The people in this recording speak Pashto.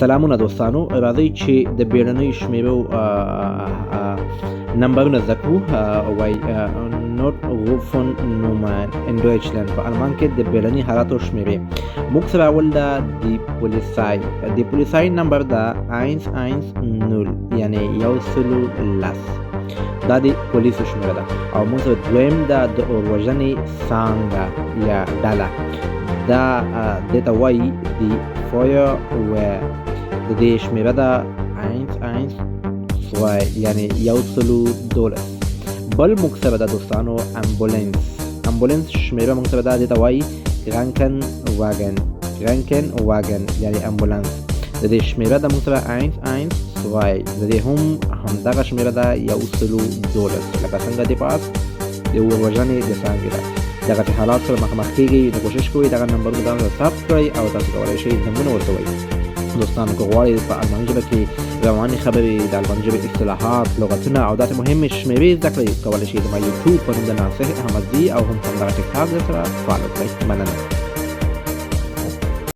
سلامونه دوستانو، راځئ چې د بیړنیو شمیرو نمبرونه زده کړو. وایي Notrufung Nummern in Deutschland. په آلمان کې د بیړني حالاتو شمیرې. موږ سره اول ده د پولیسای نمبر ده 110 یعنی 110. دا د پولیسو شمیره ده. او موږ سره دویم ده د اوروژنې څانګه یا ډله. دا دته وایي د Feuerwehr. د دې شمیره ده 112 یعنی 112. بل موږ سره ده دوستانو امبولانس شمیره موږ سره ده دته وایي Krankenwagen یعنی امبولانس. د دې شمیره ده موږ سره 112. د دې همدغه شمیره ده 112 لکه څنګه د پاس د اوروژنې د څانګې ده. دغه حالات سره مخامخ کیږئ، نو کوشش کوئ دغه نمبرونه ځان سره ثبت کړئ او تاسو کولی شئ زنګونه ورته ووایئ. دوستانو که غواړئ په الماني ژبه کې روانې خبرې، د الماني ژبې اصطلاحات، لغتونه او داسې مهمې شمیرې زده کړئ، کولی شئ زما یوټیوب په نوم د ناصح احمدزي او هم همدغه ټیک ټاک سره فالو کړئ. مننه.